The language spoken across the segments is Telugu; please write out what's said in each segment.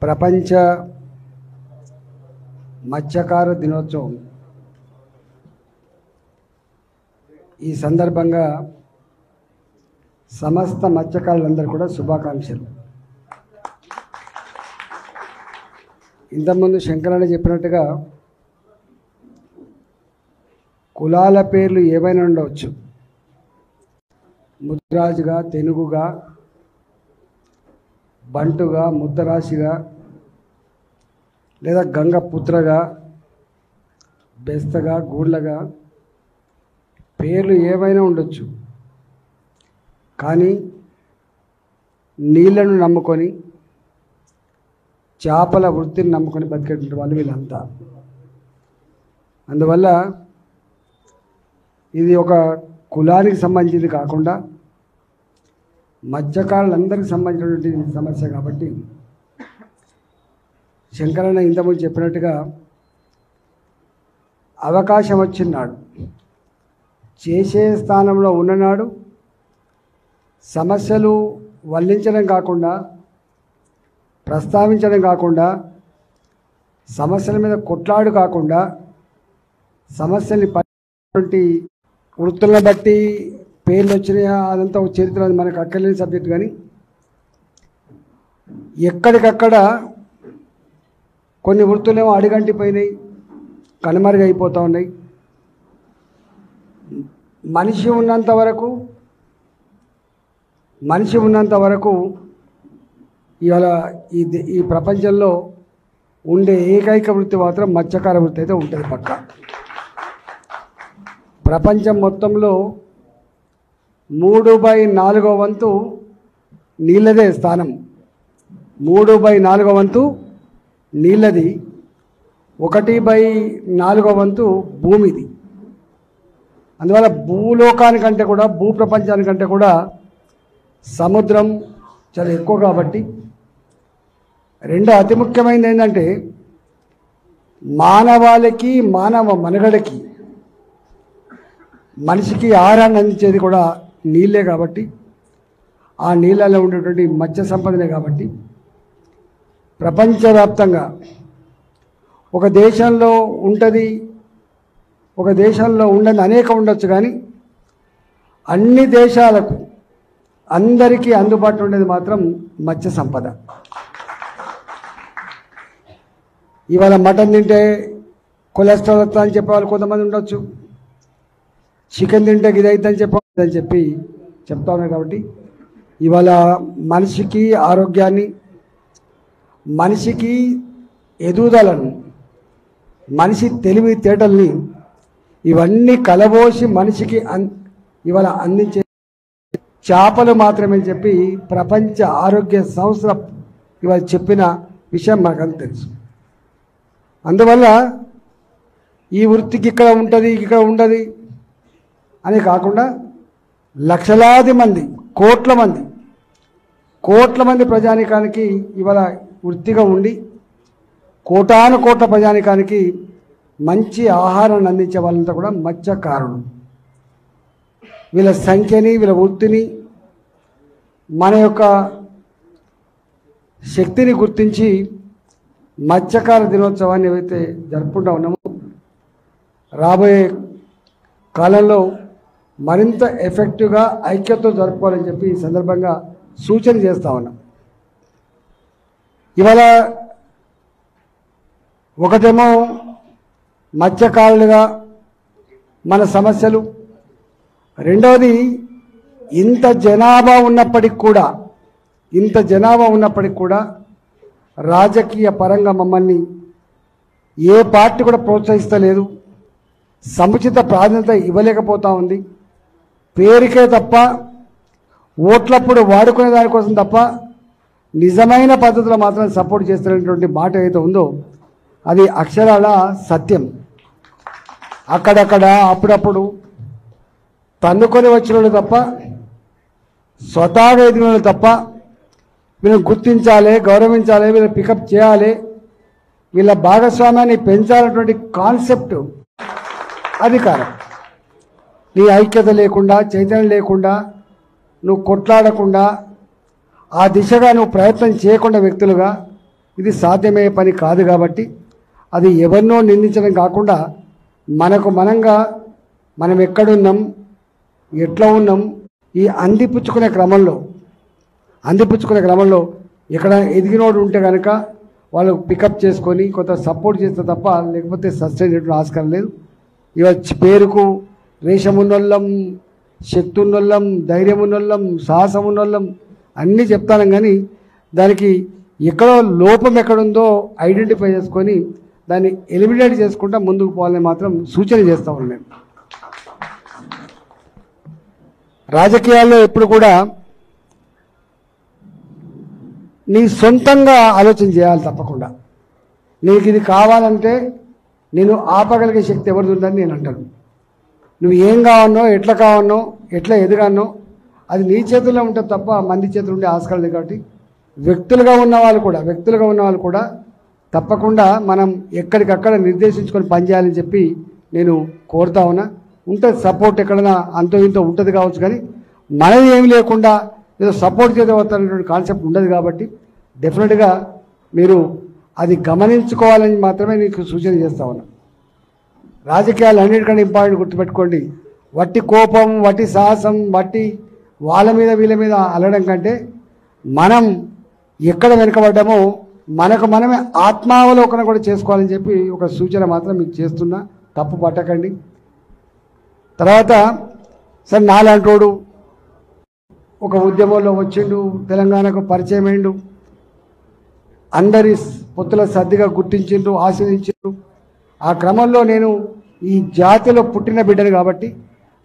ప్రపంచ మత్స్యకార దినోత్సవం ఈ సందర్భంగా సమస్త మత్స్యకారులందరూ కూడా శుభాకాంక్షలు. ఇంతకుముందు శంకరన్న చెప్పినట్టుగా కులాల పేర్లు ఏవైనా ఉండవచ్చు, ముద్రాజుగా, తెనుగుగా, బంటుగా, ముద్దరాశిగా, లేదా గంగపుత్రగా, బెస్తగా, గూళ్ళగా, పేర్లు ఏవైనా ఉండొచ్చు. కానీ నీళ్లను నమ్ముకొని, చేపల వృత్తిని నమ్ముకొని బతికేటువంటి వాళ్ళు వీళ్ళంతా. అందువల్ల ఇది ఒక కులానికి సంబంధించింది కాకుండా మత్స్యకారులందరికీ సంబంధించినటువంటి సమస్య. కాబట్టి శంకరన్న ఇంతకుముందు చెప్పినట్టుగా అవకాశం వచ్చినాడు, చేసే స్థానంలో ఉన్ననాడు సమస్యలు వల్లించడం కాకుండా, ప్రస్తావించడం కాకుండా, సమస్యల మీద కొట్లాడు కాకుండా, సమస్యల్ని పరిష్కరించేటువంటి వృత్తులను బట్టి పేర్లు వచ్చినాయా అదంతా ఒక చరిత్ర, అది మనకు అక్కర్లేని సబ్జెక్ట్. కానీ ఎక్కడికక్కడ కొన్ని వృత్తులేమో అడుగంటిపోయినాయి, కనుమరుగైపోతూ ఉన్నాయి. మనిషి ఉన్నంత వరకు ఇవాళ ఈ ప్రపంచంలో ఉండే ఏకైక వృత్తి మాత్రం మత్స్యకార వృత్తి అయితే ఉంటుంది పక్క. ప్రపంచం మొత్తంలో 3/4 వంతు నీళ్ళదే స్థానం. 3/4 వంతు నీళ్ళది, 1/4 వంతు భూమిది. అందువల్ల భూలోకానికంటే కూడా, భూప్రపంచానికంటే కూడా సముద్రం చాలా ఎక్కువ. కాబట్టి రెండో అతి ముఖ్యమైనది ఏంటంటే మానవాళికి, మానవ మనుగడకి, మనిషికి ఆహారాన్ని అందించేది కూడా నీళ్ళే. కాబట్టి ఆ నీళ్ళలో ఉండేటువంటి మత్స్య సంపదనే. కాబట్టి ప్రపంచవ్యాప్తంగా ఒక దేశంలో ఉంటుంది, ఒక దేశంలో ఉండని అనేక ఉండొచ్చు. కానీ అన్ని దేశాలకు అందరికీ అందుబాటులో ఉండేది మాత్రం మత్స్య సంపద. ఇవాళ మటన్ తింటే కొలెస్ట్రాల్ వస్తా అని చెప్పేవాళ్ళు కొంతమంది ఉండొచ్చు, చికెన్ తింటే ఇది అవుతుందని చెప్పి చెప్తా ఉన్నారు. కాబట్టి ఇవాళ మనిషికి ఆరోగ్యాన్ని, మనిషికి ఎదుగుదలను, మనిషి తెలివితేటల్ని ఇవన్నీ కలబోసి మనిషికి ఇవాళ అందించే చేపలు మాత్రమే చెప్పి ప్రపంచ ఆరోగ్య సంస్థ ఇవాళ చెప్పిన విషయం మనకంతా తెలుసు. అందువల్ల ఈ వృత్తికి ఇక్కడ ఉంటుంది, ఇక్కడ ఉండదు అని కాకుండా లక్షలాది మంది, కోట్ల మంది ప్రజానికానికి ఇవాళ వృత్తిగా ఉండి, కోటాను కోట్ల ప్రజానికానికి మంచి ఆహారాన్ని అందించే వాళ్ళంతా కూడా మత్స్యకారులు. వీళ్ళ సంఖ్యని, వీళ్ళ వృత్తిని, మన యొక్క శక్తిని గుర్తించి మత్స్యకార దినోత్సవాన్ని ఏవైతే జరుపుకుంటూ ఉన్నామో, రాబోయే కాలంలో మరింత ఎఫెక్టివ్గా ఐక్యతతో జరుపుకోవాలని చెప్పి ఈ సందర్భంగా సూచన చేస్తూ ఉన్నాం. ఇవాళ ఒకటేమో మత్స్యకారులుగా మన సమస్యలు, రెండవది ఇంత జనాభా ఉన్నప్పటికి కూడా రాజకీయ పరంగా మమ్మల్ని ఏ పార్టీ కూడా ప్రోత్సహిస్తలేదు, సముచిత ప్రాధాన్యత ఇవ్వలేకపోతూ ఉంది. పేరుకే తప్ప, ఓట్లప్పుడు వాడుకునే దానికోసం తప్ప నిజమైన పద్ధతిలో మాత్రం సపోర్ట్ చేస్తున్నటువంటి మాట ఏదైతే ఉందో అది అక్షరాల సత్యం. అక్కడక్కడ అప్పుడప్పుడు తన్నుకొని వచ్చిన వాళ్ళు తప్ప, స్వతహాగా ఎదిగిన వాళ్ళు తప్ప, వీళ్ళని గుర్తించాలి, గౌరవించాలి, వీళ్ళని పికప్ చేయాలి, వీళ్ళ భాగస్వామ్యాన్ని పెంచాలన్నటువంటి కాన్సెప్ట్ అధికారం. నీ ఐక్యత లేకుండా, చైతన్యం లేకుండా, నువ్వు కొట్లాడకుండా, ఆ దిశగా నువ్వు ప్రయత్నం చేయకుండా వ్యక్తులుగా ఇది సాధ్యమయ్యే పని కాదు. కాబట్టి అది ఎవరినో నిందించడం కాకుండా మనకు మనంగా మనం ఎక్కడున్నాం, ఎట్లా ఉన్నాం, ఈ అందిపుచ్చుకునే క్రమంలో ఎక్కడ ఎదిగినోడు ఉంటే కనుక వాళ్ళు పికప్ చేసుకొని కొంత సపోర్ట్ చేస్తే తప్ప లేకపోతే సస్టైన్ చేయడం ఆస్కారం లేదు. ఇవాళ పేరుకు రేషం ఉన్నోళ్ళం, శక్తి ఉన్నోళ్ళం, ధైర్యం ఉన్నోళ్ళం, సాహసం ఉన్నోళ్ళం అన్నీ చెప్తాను. కానీ దానికి ఎక్కడో లోపం ఎక్కడుందో ఐడెంటిఫై చేసుకొని దాన్ని ఎలిమినేట్ చేసుకుంటా ముందుకు పోవాలని మాత్రం సూచన చేస్తా ఉన్నాను. నేను రాజకీయాల్లో ఎప్పుడు కూడా నీ సొంతంగా ఆలోచన చేయాలి. తప్పకుండా నీకు ఇది కావాలంటే నేను ఆపగలిగే శక్తి ఎవరిది ఉందని నేను అంటాను. నువ్వు ఏం కావన్నో, ఎట్లా కావన్నో, ఎట్లా ఎదగానో అది నీ చేతుల్లో ఉంటుంది తప్ప మంది చేతులు ఉండే ఆస్కారం లేదు. కాబట్టి వ్యక్తులుగా ఉన్న వాళ్ళు కూడా తప్పకుండా మనం ఎక్కడికక్కడ నిర్దేశించుకొని పనిచేయాలని చెప్పి నేను కోరుతా ఉన్నా. ఉంటుంది సపోర్ట్ ఎక్కడైనా అంతో ఇంతో ఉంటుంది కావచ్చు, కానీ మనది ఏమి లేకుండా ఏదో సపోర్ట్ చేసేటువంటి కాన్సెప్ట్ ఉండదు. కాబట్టి డెఫినెట్గా మీరు అది గమనించుకోవాలని మాత్రమే నీకు సూచన చేస్తా ఉన్నా. రాజకీయాలు అన్నిటికంటే ఇంపార్టెంట్ గుర్తుపెట్టుకోండి. వట్టి కోపం, వట్టి సాహసం, వట్టి వాళ్ళ మీద వీళ్ళ మీద అలడం కంటే మనం ఎక్కడ వెనుకబడ్డామో మనకు మనమే ఆత్మావలోకన కూడా చేసుకోవాలని చెప్పి ఒక సూచన మాత్రం మీకు చేస్తున్నా. తప్పు పట్టకండి. తర్వాత సరే నాలాంటోడు ఒక ఉద్యమంలో వచ్చిండు, తెలంగాణకు పరిచయం అయిండు, అందరి పొత్తుల సర్దిగా గుర్తించిండ్రు, ఆశీర్వదించిండ్రు. ఆ క్రమంలో నేను ఈ జాతిలో పుట్టిన బిడ్డను కాబట్టి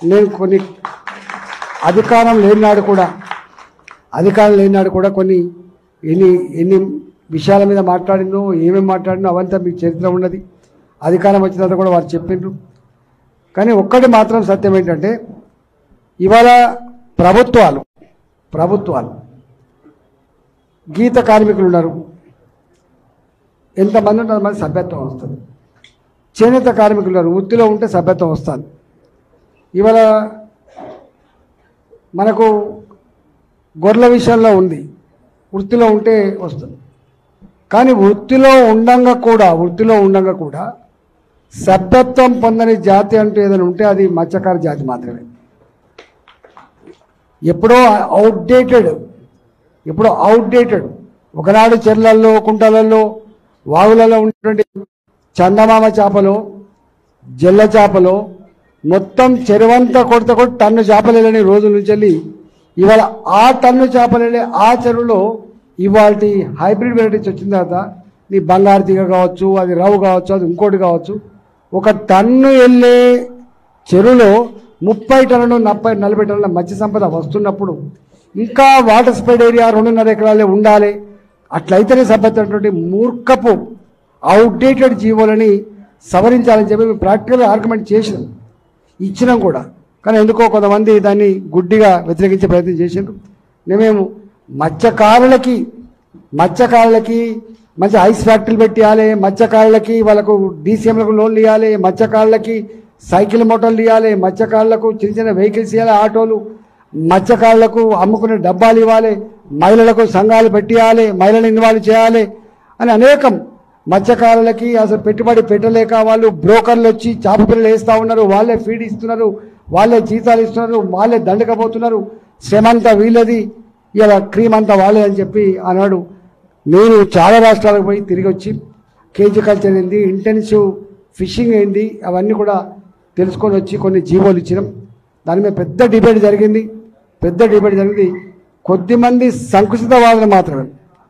నేను కొన్ని అధికారం లేనినాడు కూడా కొన్ని ఎన్ని విషయాల మీద మాట్లాడినో, ఏమేమి మాట్లాడినో అవంతా మీకు చరిత్ర ఉన్నది. అధికారం వచ్చిన తర్వాత కూడా వారు చెప్పిండ్రు. కానీ ఒక్కటి మాత్రం సత్యం ఏంటంటే ఇవాళ ప్రభుత్వాలు గీత కార్మికులు ఉన్నారు, ఎంతమంది ఉంటే అంతమంది సభ్యత్వం వస్తుంది. చేనేత కార్మికులు ఉన్నారు, వృత్తిలో ఉంటే సభ్యత్వం వస్తుంది. ఇవాళ మనకు గొర్రెల విషయంలో ఉంది, వృత్తిలో ఉంటే వస్తుంది. కానీ వృత్తిలో ఉండంగా కూడా సభ్యత్వం పొందని జాతి అంటూ ఏదైనా ఉంటే అది మత్స్యకార జాతి మాత్రమే. ఎప్పుడో అవుట్డేటెడ్ ఒకనాడు చెర్లల్లో, కుంటలలో, వాగులలో ఉన్నటువంటి చందమామ చేపలో, జల్ల చేపలో మొత్తం చెరువంతా కొడితే టన్ను చేపలు వెళ్ళని రోజుల నుంచి వెళ్ళి ఇవాళ ఆ టన్ను చేపలు వెళ్ళే ఆ చెరువులో ఇవాళ హైబ్రిడ్ వెరైటీస్ వచ్చిన తర్వాత నీ బంగారు తీగ కావచ్చు, అది రవ్వు కావచ్చు, అది ఇంకోటి కావచ్చు, ఒక టన్ను వెళ్ళే చెరువులో 30 టన్నులు 40 టన్నుల మత్స్య సంపద వస్తున్నప్పుడు ఇంకా వాటర్ స్ప్రెడ్ ఏరియా 2.5 ఎకరాలే ఉండాలి. అట్లయితేనే సభ్యతటువంటి మూర్ఖపు అవుట్డేటెడ్ జీవోలని సవరించాలని చెప్పి మేము ప్రాక్టికల్ ఆర్గ్యుమెంట్ ఇచ్చినాం కూడా. కానీ ఎందుకో కొంతమంది దాన్ని గుడ్డిగా వ్యతిరేకించే ప్రయత్నం చేసిండ్రు. మేము మత్స్యకారులకి మంచి ఐస్ ఫ్యాక్టరీలు పెట్టియాలి, మత్స్యకారులకి వాళ్ళకు డీసీఎంలకు లోన్లు ఇవ్వాలి, మత్స్యకారులకి సైకిల్ మోటార్లు ఇవ్వాలి, మత్స్యకారులకు చిన్న చిన్న వెహికల్స్ ఇవ్వాలి, ఆటోలు, మత్స్యకారులకు అమ్ముకునే డబ్బాలు ఇవ్వాలి, మహిళలకు సంఘాలు పెట్టియాలి, మహిళలు ఇన్వాల్వ్ చేయాలి అని అనేకం. మత్స్యకారులకి అసలు పెట్టుబడి పెట్టలేక వాళ్ళు బ్రోకర్లు వచ్చి చేప పిల్లలు వేస్తూ ఉన్నారు, వాళ్ళే ఫీడ్ ఇస్తున్నారు, వాళ్ళే జీతాలు ఇస్తున్నారు, వాళ్ళే దండకపోతున్నారు, శ్రమంతా వీళ్ళది, ఇలా క్రీమ్ అంతా వాళ్ళే అని చెప్పి అన్నాడు. నేను చాలా రాష్ట్రాలకు పోయి తిరిగి వచ్చి కేజీ కల్చర్ ఏంది, ఇంటెన్సివ్ ఫిషింగ్ ఏంది అవన్నీ కూడా తెలుసుకొని వచ్చి కొన్ని జీవోలు ఇచ్చినాం. దాని మీద పెద్ద డిబేట్ జరిగింది. కొద్దిమంది సంకుచితవాదులు మాత్రమే